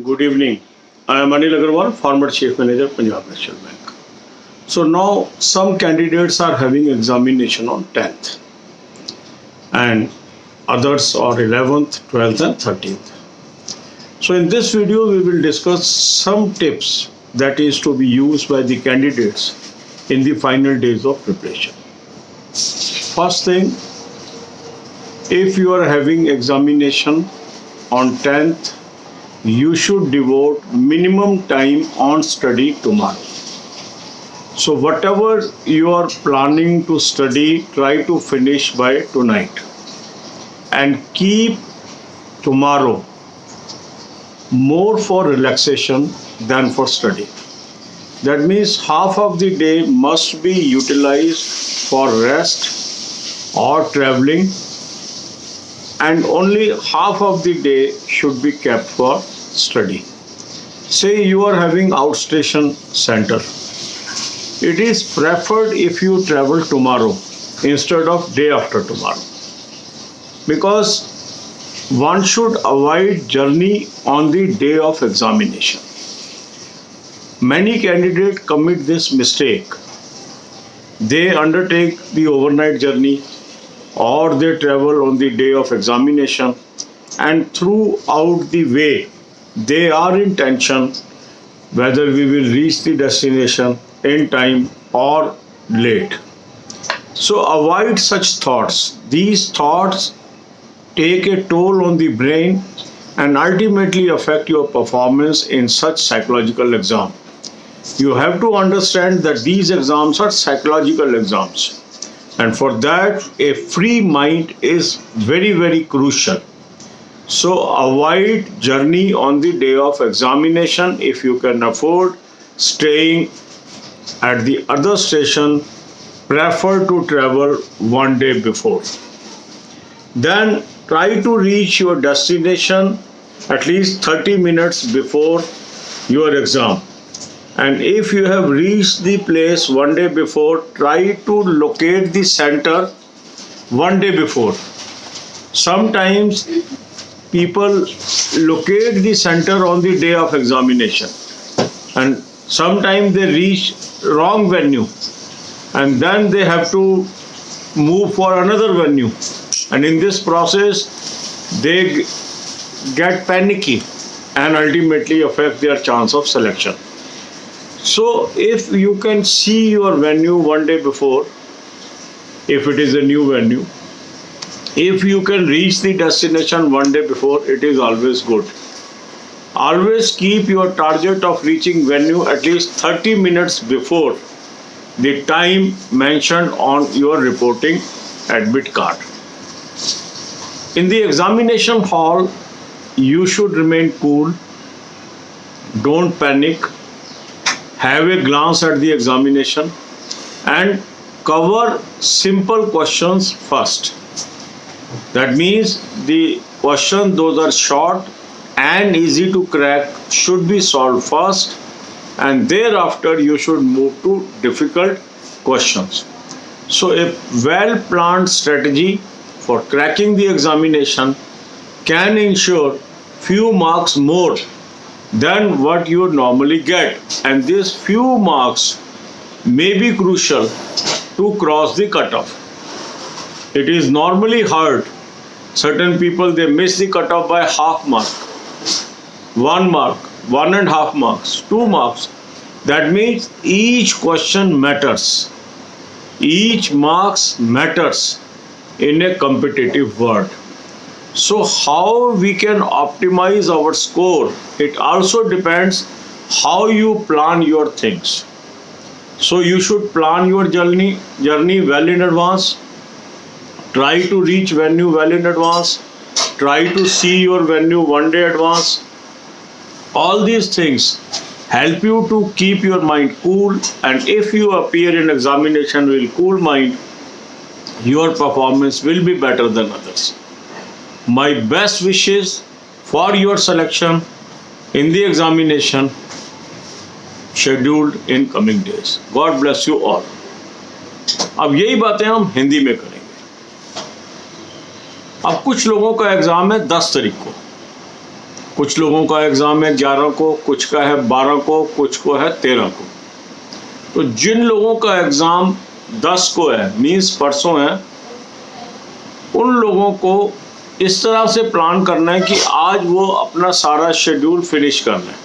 Good evening. I am Anil Agarwal, former Chief Manager, Punjab National Bank. So now some candidates are having examination on 10th and others are 11th, 12th and 13th. So in this video we will discuss some tips that is to be used by the candidates in the final days of preparation. First thing, if you are having examination on 10th, you should devote minimum time on study tomorrow. So whatever you are planning to study, try to finish by tonight and keep tomorrow more for relaxation than for study. That means half of the day must be utilized for rest or traveling, and only half of the day should be kept for study. Say you are having outstation center. It is preferred if you travel tomorrow instead of day after tomorrow, because one should avoid journey on the day of examination. Many candidates commit this mistake. They undertake the overnight journey or they travel on the day of examination, and throughout the way they are in tension whether we will reach the destination in time or late. So avoid such thoughts. These thoughts take a toll on the brain and ultimately affect your performance in such psychological exam. You have to understand that these exams are psychological exams, and for that a free mind is very crucial. So avoid journey on the day of examination. If you can afford staying at the other station, prefer to travel one day before. Then try to reach your destination at least 30 minutes before your exam. And if you have reached the place one day before, try to locate the center one day before. Sometimes people locate the center on the day of examination, and sometimes they reach wrong venue and then they have to move for another venue, and in this process they get panicky and ultimately affect their chance of selection. So if you can see your venue one day before, if it is a new venue, if you can reach the destination one day before, it is always good. Always keep your target of reaching venue at least 30 minutes before the time mentioned on your reporting admit card. In the examination hall, you should remain cool, don't panic, have a glance at the examination and cover simple questions first. That means the questions, those are short and easy to crack, should be solved first, and thereafter you should move to difficult questions. So a well-planned strategy for cracking the examination can ensure few marks more than what you normally get, and these few marks may be crucial to cross the cutoff. It is normally heard certain people, they miss the cutoff by half mark, 1 mark, 1.5 marks, 2 marks. That means each question matters. Each marks matters in a competitive world. So how we can optimize our score, it also depends how you plan your things. So you should plan your journey well in advance. Try to reach venue well in advance. Try to see your venue one day advance. All these things help you to keep your mind cool, and if you appear in examination with cool mind, your performance will be better than others. My best wishes for your selection in the examination scheduled in coming days. God bless you all. अब यही बातें हम हिंदी में करेंगे. अब कुछ लोगों का एग्जाम है 10 तारीख को, कुछ लोगों का एग्ज़ाम है 11 को, कुछ का है 12 को, कुछ को है 13 को। तो जिन लोगों का एग्ज़ाम 10 को है, मीन्स परसों है, उन लोगों को इस तरह से प्लान करना है कि आज वो अपना सारा शेड्यूल फिनिश कर लें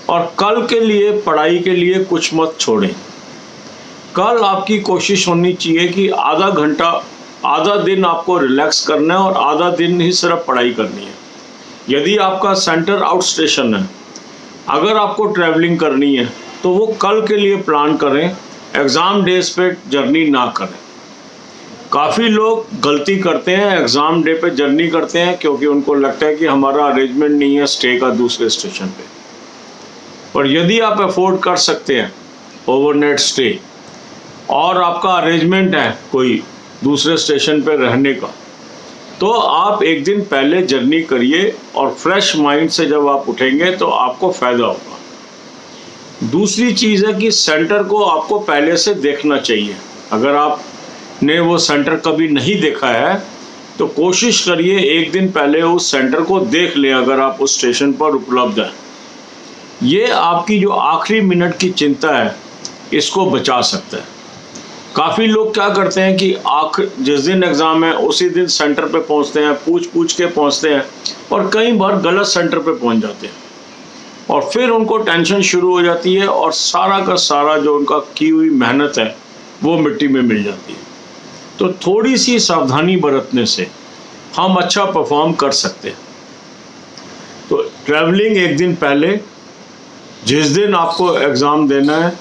और कल के लिए पढ़ाई के लिए कुछ मत छोड़ें। कल आपकी कोशिश होनी चाहिए कि आधा घंटा, आधा दिन आपको रिलैक्स करना है और आधा दिन ही सिर्फ पढ़ाई करनी है। यदि आपका सेंटर आउट स्टेशन है, अगर आपको ट्रैवलिंग करनी है तो वो कल के लिए प्लान करें, एग्ज़ाम डेज पे जर्नी ना करें। काफ़ी लोग गलती करते हैं, एग्ज़ाम डे पे जर्नी करते हैं क्योंकि उनको लगता है कि हमारा अरेंजमेंट नहीं है स्टे का दूसरे स्टेशन पे। पर यदि आप अफोर्ड कर सकते हैं ओवरनाइट स्टे और आपका अरेंजमेंट है कोई दूसरे स्टेशन पे रहने का, तो आप एक दिन पहले जर्नी करिए और फ्रेश माइंड से जब आप उठेंगे तो आपको फ़ायदा होगा। दूसरी चीज़ है कि सेंटर को आपको पहले से देखना चाहिए। अगर आपने वो सेंटर कभी नहीं देखा है तो कोशिश करिए एक दिन पहले उस सेंटर को देख लें अगर आप उस स्टेशन पर उपलब्ध हैं। ये आपकी जो आखिरी मिनट की चिंता है इसको बचा सकता है। काफ़ी लोग क्या करते हैं कि जिस दिन एग्ज़ाम है उसी दिन सेंटर पे पहुंचते हैं, पूछ के पहुंचते हैं और कई बार गलत सेंटर पे पहुंच जाते हैं और फिर उनको टेंशन शुरू हो जाती है और सारा का सारा जो उनका की हुई मेहनत है वो मिट्टी में मिल जाती है। तो थोड़ी सी सावधानी बरतने से हम अच्छा परफॉर्म कर सकते हैं। तो ट्रैवलिंग एक दिन पहले, जिस दिन आपको एग्ज़ाम देना है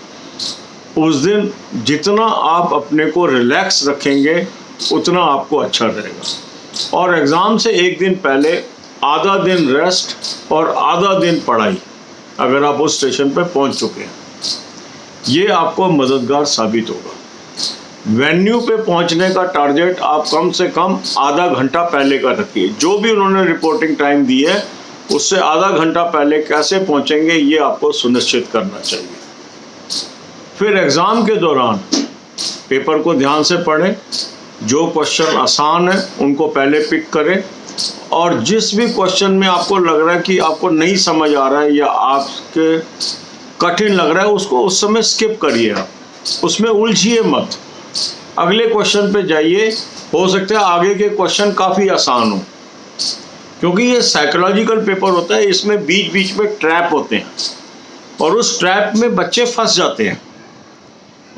उस दिन जितना आप अपने को रिलैक्स रखेंगे उतना आपको अच्छा रहेगा। और एग्ज़ाम से एक दिन पहले आधा दिन रेस्ट और आधा दिन पढ़ाई अगर आप उस स्टेशन पर पहुंच चुके हैं, ये आपको मददगार साबित होगा। वेन्यू पे पहुंचने का टारगेट आप कम से कम आधा घंटा पहले का रखिए। जो भी उन्होंने रिपोर्टिंग टाइम दी है उससे आधा घंटा पहले कैसे पहुंचेंगे ये आपको सुनिश्चित करना चाहिए। फिर एग्ज़ाम के दौरान पेपर को ध्यान से पढ़ें, जो क्वेश्चन आसान है उनको पहले पिक करें और जिस भी क्वेश्चन में आपको लग रहा है कि आपको नहीं समझ आ रहा है या आपके कठिन लग रहा है उसको उस समय स्किप करिए। आप उसमें उलझिए मत, अगले क्वेश्चन पे जाइए। हो सकता है आगे के क्वेश्चन काफ़ी आसान हो, क्योंकि ये साइकोलॉजिकल पेपर होता है, इसमें बीच बीच में ट्रैप होते हैं और उस ट्रैप में बच्चे फंस जाते हैं।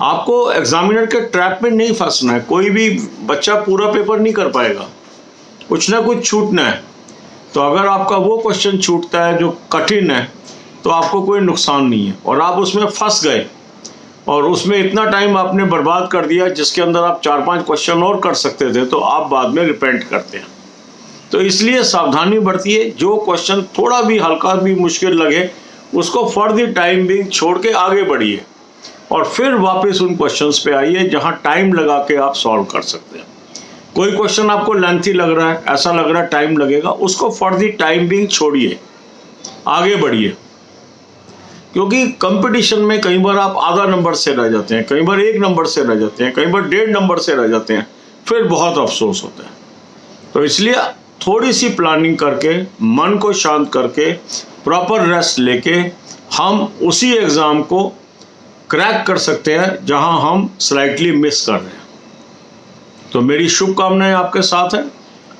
आपको एग्जामिनर के ट्रैप में नहीं फंसना है। कोई भी बच्चा पूरा पेपर नहीं कर पाएगा, कुछ ना कुछ छूटना है। तो अगर आपका वो क्वेश्चन छूटता है जो कठिन है तो आपको कोई नुकसान नहीं है और आप उसमें फंस गए और उसमें इतना टाइम आपने बर्बाद कर दिया जिसके अंदर आप 4-5 क्वेश्चन और कर सकते थे, तो आप बाद में रिपेंट करते हैं। तो इसलिए सावधानी बरतिए। जो क्वेश्चन थोड़ा भी हल्का भी मुश्किल लगे उसको फॉर द टाइम बिंग छोड़ के आगे बढ़िए और फिर वापस उन क्वेश्चंस पे आइए जहां टाइम लगा के आप सॉल्व कर सकते हैं। कोई क्वेश्चन आपको लेंथी लग रहा है, ऐसा लग रहा है टाइम लगेगा, उसको फॉर द टाइम बिंग छोड़िए, आगे बढ़िए। क्योंकि कंपटीशन में कई बार आप आधा नंबर से रह जाते हैं, कई बार 1 नंबर से रह जाते हैं, कई बार 1.5 नंबर से रह जाते हैं, फिर बहुत अफसोस होता है। तो इसलिए थोड़ी सी प्लानिंग करके, मन को शांत करके, प्रॉपर रेस्ट लेके हम उसी एग्ज़ाम को क्रैक कर सकते हैं जहां हम स्लाइटली मिस कर रहे हैं। तो मेरी शुभकामनाएं आपके साथ हैं।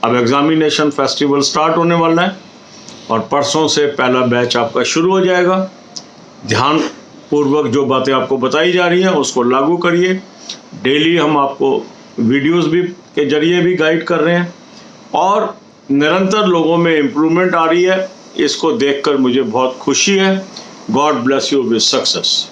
अब एग्जामिनेशन फेस्टिवल स्टार्ट होने वाला है और परसों से पहला बैच आपका शुरू हो जाएगा। ध्यान पूर्वक जो बातें आपको बताई जा रही हैं उसको लागू करिए। डेली हम आपको वीडियोस भी के जरिए भी गाइड कर रहे हैं और निरंतर लोगों में इम्प्रूवमेंट आ रही है। इसको देखकर मुझे बहुत खुशी है। God bless you with success.